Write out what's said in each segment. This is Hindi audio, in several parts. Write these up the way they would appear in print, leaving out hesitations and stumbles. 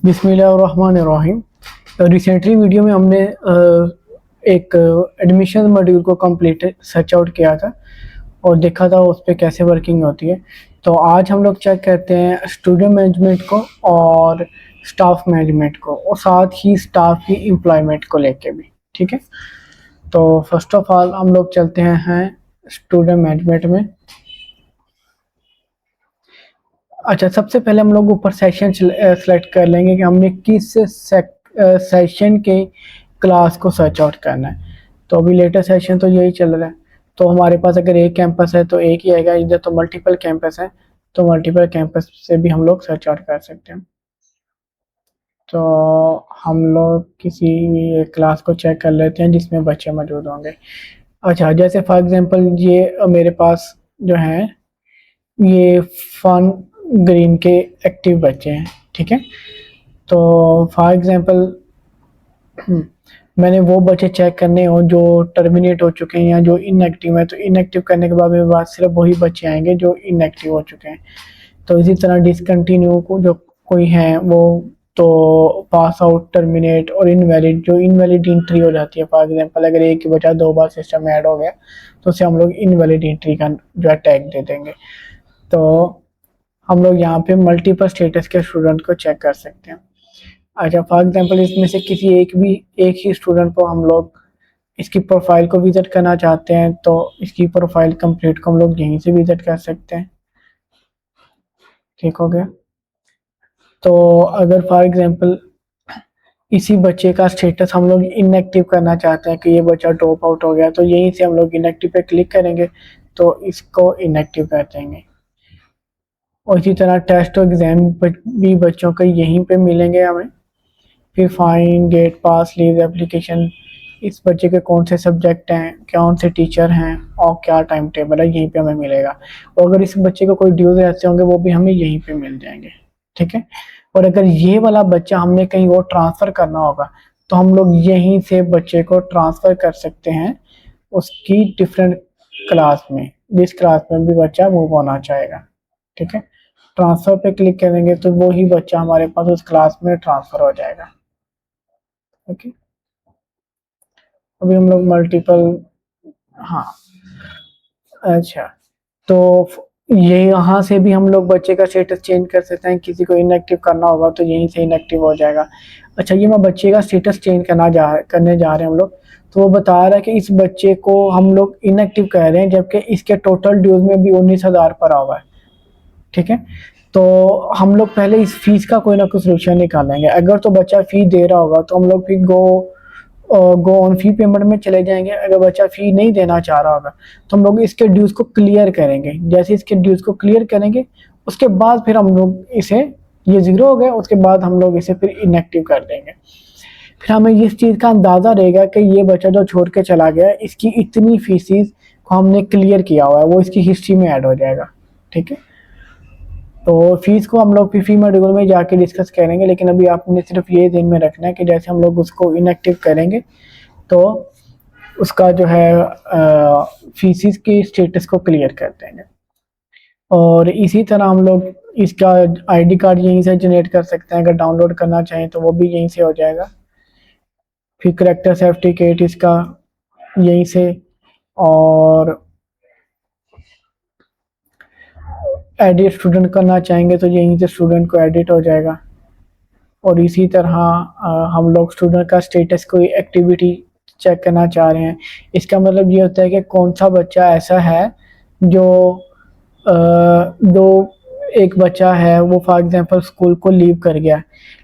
बिस्मिल्लाहिर्रहमानिर्रहीम। रिसेंटली वीडियो में हमने एक एडमिशन मॉड्यूल को कंप्लीट सर्च आउट किया था और देखा था उस पे कैसे वर्किंग होती है। तो आज हम लोग चेक करते हैं स्टूडेंट मैनेजमेंट को और स्टाफ मैनेजमेंट को और साथ ही स्टाफ की एम्प्लॉयमेंट को लेके भी। ठीक है, तो फर्स्ट ऑफ ऑल हम लोग चलते हैं स्टूडेंट मैनेजमेंट में। अच्छा, सबसे पहले हम लोग ऊपर सेशन सेलेक्ट कर लेंगे कि हमने किस सेशन के क्लास को सर्च आउट करना है। तो अभी लेटेस्ट सेशन तो यही चल रहा है, तो हमारे पास अगर एक कैंपस है तो एक ही आएगा, इधर तो मल्टीपल कैंपस है तो मल्टीपल कैंपस से भी हम लोग सर्च आउट कर सकते हैं। तो हम लोग किसी भी एक क्लास को चेक कर लेते हैं जिसमें बच्चे मौजूद होंगे। अच्छा, जैसे फॉर एग्जांपल ये मेरे पास जो है ये फन ग्रीन के एक्टिव बच्चे हैं। ठीक है, तो फॉर एग्जांपल मैंने वो बच्चे चेक करने हो जो टर्मिनेट हो चुके हैं या जो इनएक्टिव है, तो इनएक्टिव करने के बाद मेरे पास सिर्फ वही बच्चे आएंगे जो इनएक्टिव हो चुके हैं। तो इसी तरह डिसकंटिन्यू को जो कोई है वो तो पास आउट, टर्मिनेट और इनवैलिड, जो इनवैलिड एंट्री हो जाती है। फॉर एग्जांपल अगर एक की बजाय दो बार सिस्टम में ऐड हो गया तो उसे हम लोग इनवैलिड एंट्री का जो है टैग दे देंगे। तो हम लोग यहाँ पे मल्टीपल स्टेटस के स्टूडेंट को चेक कर सकते हैं। अच्छा, फॉर एग्जांपल इसमें से किसी एक ही स्टूडेंट को हम लोग इसकी प्रोफाइल को विजिट करना चाहते हैं तो इसकी प्रोफाइल कंप्लीट को हम लोग यहीं से विजिट कर सकते हैं। ठीक हो गया। तो अगर फॉर एग्जांपल इसी बच्चे का स्टेटस हम लोग इनएक्टिव करना चाहते हैं कि ये बच्चा ड्रॉप आउट हो गया, तो यहीं से हम लोग इनएक्टिव पे क्लिक करेंगे तो इसको इनएक्टिव कर देंगे। और इसी तरह टेस्ट और एग्जाम भी बच्चों के यहीं पे मिलेंगे हमें। फिर फाइन, गेट पास, लीव एप्लीकेशन, इस बच्चे के कौन से सब्जेक्ट हैं, कौन से टीचर हैं और क्या टाइम टेबल है, यहीं पे हमें मिलेगा। और अगर इस बच्चे को कोई ड्यूज ऐसे होंगे वो भी हमें यहीं पे मिल जाएंगे। ठीक है, और अगर ये वाला बच्चा हमने कहीं और ट्रांसफ़र करना होगा तो हम लोग यहीं से बच्चे को ट्रांसफ़र कर सकते हैं उसकी डिफरेंट क्लास में, जिस क्लास में भी बच्चा मूव होना चाहेगा। ठीक है, ट्रांसफ़र पे क्लिक करेंगे तो वो ही बच्चा हमारे पास उस क्लास में ट्रांसफ़र हो जाएगा। ओके, अभी हम लोग मल्टीपल, हाँ, अच्छा, तो ये यहाँ से भी हम लोग बच्चे का स्टेटस चेंज कर सकते हैं। किसी को इनएक्टिव करना होगा तो यहीं से इनएक्टिव हो जाएगा। अच्छा, ये मैं बच्चे का स्टेटस चेंज करने जा रहे हैं हम लोग, तो वो बता रहा है कि इस बच्चे को हम लोग इनएक्टिव कर रहे हैं जबकि इसके टोटल ड्यूज में भी 19,000 पड़ा हुआ है। ठीक है, तो हम लोग पहले इस फीस का कोई ना कोई सोल्यूशन निकालेंगे। अगर तो बच्चा फी दे रहा होगा तो हम लोग फिर गो ऑन फी पेमेंट में चले जाएंगे। अगर बच्चा फी नहीं देना चाह रहा होगा तो हम लोग इसके ड्यूज को क्लियर करेंगे। जैसे इसके ड्यूज को क्लियर करेंगे उसके बाद फिर हम लोग इसे, ये ज़ीरो हो गया, उसके बाद हम लोग इसे फिर इनएक्टिव कर देंगे। फिर हमें इस चीज़ का अंदाज़ा रहेगा कि ये बच्चा जो छोड़ के चला गया इसकी इतनी फीसिस को हमने क्लियर किया हुआ है, वो इसकी हिस्ट्री में ऐड हो जाएगा। ठीक है, तो फीस को हम लोग फी मॉड्यूल में जाके डिस्कस करेंगे, लेकिन अभी आपने सिर्फ ये ध्यान में रखना है कि जैसे हम लोग उसको इनएक्टिव करेंगे तो उसका जो है फीसिस की स्टेटस को क्लियर कर देंगे। और इसी तरह हम लोग इसका आईडी कार्ड यहीं से जनरेट कर सकते हैं। अगर डाउनलोड करना चाहें तो वो भी यहीं से हो जाएगा। फिर करेक्टर सर्टिफिकेट इसका यहीं से, और एडिट स्टूडेंट करना चाहेंगे तो यहीं से स्टूडेंट को एडिट हो जाएगा। और इसी तरह हम लोग स्टूडेंट का स्टेटस, कोई एक्टिविटी चेक करना चाह रहे हैं, इसका मतलब ये होता है कि कौन सा बच्चा ऐसा है जो दो, एक बच्चा है वो फॉर एग्जांपल स्कूल को लीव कर गया,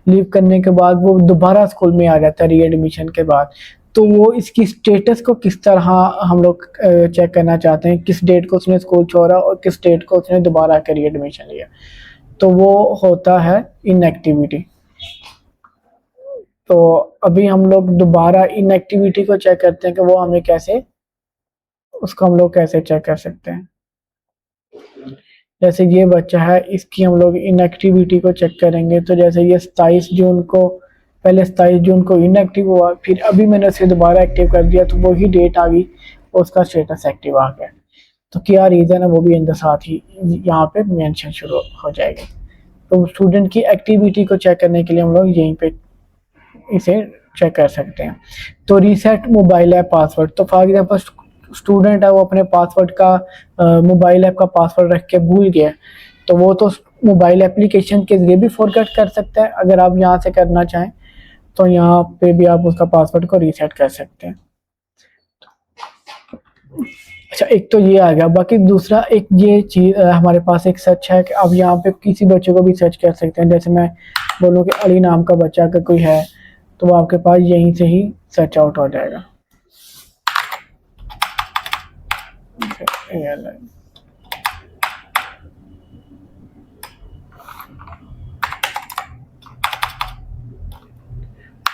लीव करने के बाद वो दोबारा स्कूल में आ जाता है रीएडमिशन के बाद, तो वो इसकी स्टेटस को किस तरह हम लोग चेक करना चाहते हैं, किस डेट को उसने स्कूल छोड़ा और किस डेट को उसने दोबारा आकर रीएडमिशन लिया, तो वो होता है इनएक्टिविटी। तो अभी हम लोग दोबारा इनएक्टिविटी को चेक करते हैं कि वो हमें कैसे, उसको हम लोग कैसे चेक कर सकते हैं। जैसे ये बच्चा है, इसकी हम लोग इनएक्टिविटी को चेक करेंगे तो जैसे ये 27 जून को, पहले 27 जून को इनएक्टिव हुआ, फिर अभी मैंने उसे दोबारा एक्टिव कर दिया तो वही डेट आ गई और उसका स्टेटस एक्टिव आ गया। तो क्या रीज़न है वो भी इन साथ ही यहाँ पे मेंशन शुरू हो जाएगी। तो स्टूडेंट की एक्टिविटी को चेक करने के लिए हम लोग यहीं पे इसे चेक कर सकते हैं। तो रीसेट मोबाइल ऐप पासवर्ड, तो फॉर एग्जांपल स्टूडेंट है वो अपने पासवर्ड का मोबाइल ऐप का पासवर्ड रख के भूल गया, तो वो तो मोबाइल एप्लीकेशन के जरिए भी फॉरगेट कर सकता है। अगर आप यहाँ से करना चाहें तो यहाँ पे भी आप उसका पासवर्ड को रीसेट कर सकते हैं। अच्छा, एक तो ये आ गया। बाकी दूसरा एक ये चीज हमारे पास एक सर्च है कि अब यहाँ पे किसी बच्चे को भी सर्च कर सकते हैं। जैसे मैं बोलूँ कि अली नाम का बच्चा अगर कोई है तो वो आपके पास यहीं से ही सर्च आउट हो जाएगा।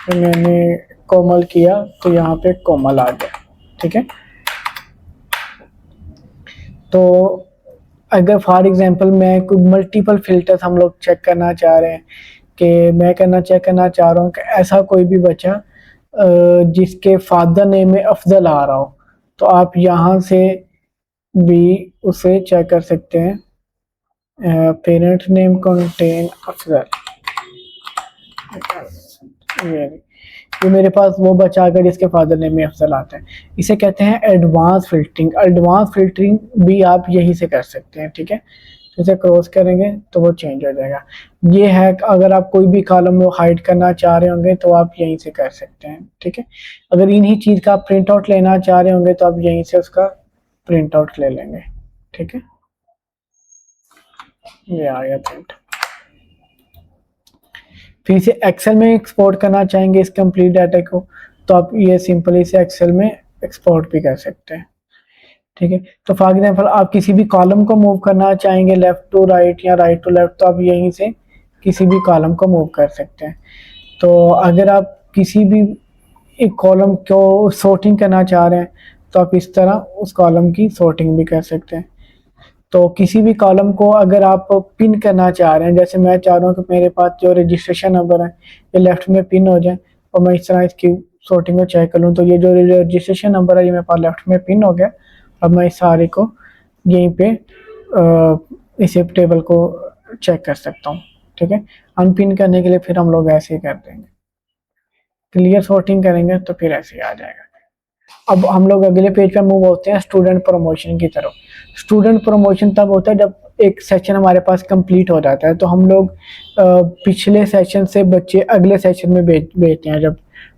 तो मैंने कोमल किया तो यहाँ पे कोमल आ गया, ठीक है। तो अगर फॉर एग्जांपल मैं कोई मल्टीपल फिल्टर्स हम लोग चेक करना चाह रहे हैं कि मैं चेक करना चाह रहा हूँ कि ऐसा कोई भी बच्चा जिसके फादर नेम में अफजल आ रहा हो, तो आप यहाँ से भी उसे चेक कर सकते हैं। पेरेंट नेम कंटेन अफजल, ये मेरे पास वो बच्चा अगर जिसके फादर नेम में अफजल आता है, इसे कहते हैं एडवांस फिल्टरिंग। एडवांस फिल्टरिंग भी आप यहीं से कर सकते हैं, ठीक है। इसे क्रॉस करेंगे तो वो चेंज हो जाएगा। ये है अगर आप कोई भी कॉलम हाइड करना चाह रहे होंगे तो आप यहीं से कर सकते हैं, ठीक है। अगर इन्हीं चीज का प्रिंट आउट लेना चाह रहे होंगे तो आप यहीं से उसका प्रिंट आउट ले लेंगे, ठीक है। ये आ गया प्रिंट। फिर इसे एक्सेल में एक्सपोर्ट करना चाहेंगे इस कंप्लीट डाटा को, तो आप ये सिंपली से एक्सेल में एक्सपोर्ट भी कर सकते हैं, ठीक है। तो फॉर एग्जांपल आप किसी भी कॉलम को मूव करना चाहेंगे लेफ्ट टू राइट या राइट टू लेफ्ट, तो आप यहीं से किसी भी कॉलम को मूव कर सकते हैं। तो अगर आप किसी भी एक कॉलम को सॉर्टिंग करना चाह रहे हैं तो आप इस तरह उस कॉलम की सॉर्टिंग भी कर सकते हैं। तो किसी भी कॉलम को अगर आप पिन करना चाह रहे हैं, जैसे मैं चाह रहा हूँ कि मेरे पास जो रजिस्ट्रेशन नंबर है ये लेफ्ट में पिन हो जाए और मैं इस तरह इसकी सॉर्टिंग को चेक कर लूँ, तो ये जो रजिस्ट्रेशन नंबर है ये मेरे पास लेफ्ट में पिन हो गया। अब मैं इस सारे को यहीं पे इसे टेबल को चेक कर सकता हूँ, ठीक है। अनपिन करने के लिए फिर हम लोग ऐसे ही कर देंगे, क्लियर सॉर्टिंग करेंगे तो फिर ऐसे ही आ जाएगा। अब हम लोग अगले पेज पे मूव होते हैं स्टूडेंट प्रमोशन की तरफ। स्टूडेंट प्रमोशन तब होता है जब एक सेशन हमारे पास कंप्लीट हो जाता है, तो हम लोग पिछले सेशन से बच्चे अगले सेशन में भेजते हैं। जब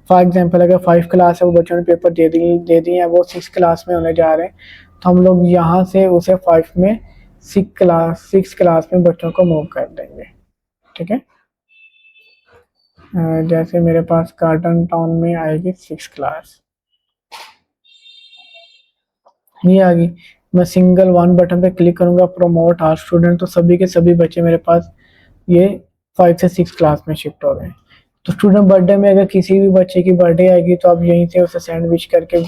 फॉर एग्जांपल अगर 5 क्लास है, वो बच्चों ने पेपर दे दिए हैं, वो 6 क्लास में होने जा रहे हैं, तो हम लोग यहाँ से उसे 5 में 6 क्लास में बच्चों को मूव कर देंगे, ठीक है। जैसे मेरे पास गार्डन टाउन में आएगी 6 क्लास, ये आ गई। मैं सिंगल वन बटन पे क्लिक करूंगा प्रमोट आल स्टूडेंट, तो सभी के सभी बच्चे मेरे पास ये 5 से 6 क्लास में शिफ्ट हो गए। तो स्टूडेंट बर्थडे में अगर किसी भी बच्चे की बर्थडे आएगी तो आप यहीं से उसे सैंडविच करके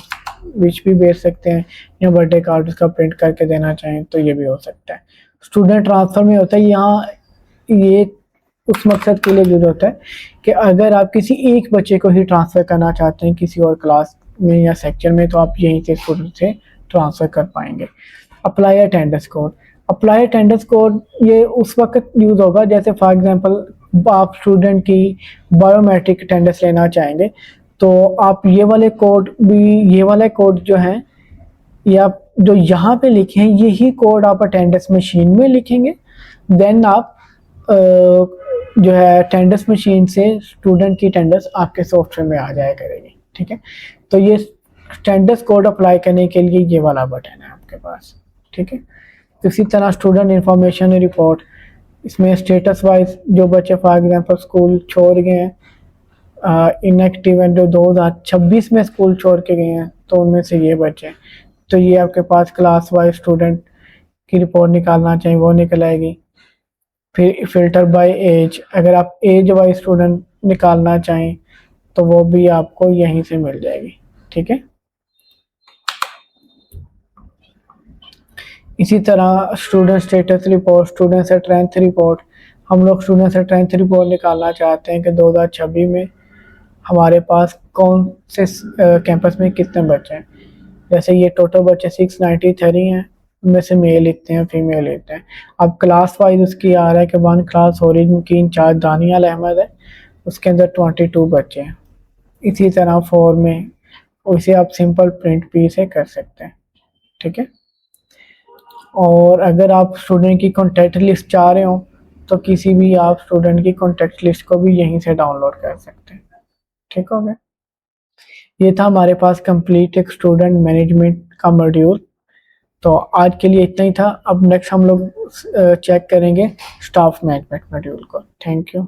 विश भी भेज सकते हैं, या बर्थडे कार्ड उसका प्रिंट करके देना चाहें तो ये भी हो सकता है। स्टूडेंट ट्रांसफर में होता है, यहाँ ये उस मकसद के लिए यूज होता है कि अगर आप किसी एक बच्चे को ही ट्रांसफर करना चाहते हैं किसी और क्लास में या सेक्शन में, तो आप यहीं से स्टूडेंट से ट्रांसफर कर पाएंगे। Apply attendance code, apply attendance code ये उस वक्त यूज होगा जैसे फॉर एग्जांपल आप स्टूडेंट की बायोमेट्रिक अटेंडेंस लेना चाहेंगे, तो आप ये वाले कोड जो हैं, ये आप जो यहाँ पे लिखे हैं यही कोड आप अटेंडेंस मशीन में लिखेंगे। देन आप जो है अटेंडेंस मशीन से स्टूडेंट की अटेंडेंस आपके सॉफ्टवेयर में आ जाया करेगी, ठीक है। तो ये अटेंडेंस कोड अप्लाई करने के लिए ये वाला बटन है आपके पास, ठीक है। तो इसी तरह स्टूडेंट इंफॉर्मेशन रिपोर्ट, इसमें स्टेटस वाइज जो बच्चे फॉर एग्जांपल स्कूल छोड़ गए हैं, इनएक्टिव हैं जो 2026 में स्कूल छोड़ के गए हैं, तो उनमें से ये बच्चे, तो ये आपके पास क्लास वाइज स्टूडेंट की रिपोर्ट निकालना चाहिए वो निकल आएगी। फिर फिल्टर बाय एज, अगर आप एज वाइज स्टूडेंट निकालना चाहें तो वो भी आपको यहीं से मिल जाएगी, ठीक है। इसी तरह student status report, student strength report, हम लोग स्टूडेंट स्ट्रेंथ रिपोर्ट निकालना चाहते हैं कि 2026 में हमारे पास कौन से कैंपस में कितने बच्चे हैं। जैसे ये टोटल बच्चे 693 हैं उनमें से मेल इतने हैं, फीमेल इतने हैं। अब क्लास वाइज उसकी आ रहा है कि 1 क्लास ओरिजिन की इंचार्ज दानियाल अहमद है, उसके अंदर 22 बच्चे हैं। इसी तरह 4 में उसे आप सिंपल प्रिंट पी से कर सकते हैं, ठीक है। और अगर आप स्टूडेंट की कॉन्टैक्ट लिस्ट चाह रहे हो तो किसी भी आप स्टूडेंट की कॉन्टैक्ट लिस्ट को भी यहीं से डाउनलोड कर सकते हैं, ठीक हो गया। ये था हमारे पास कंप्लीट एक स्टूडेंट मैनेजमेंट का मॉड्यूल। तो आज के लिए इतना ही था। अब नेक्स्ट हम लोग चेक करेंगे स्टाफ मैनेजमेंट मॉड्यूल को। Thank you.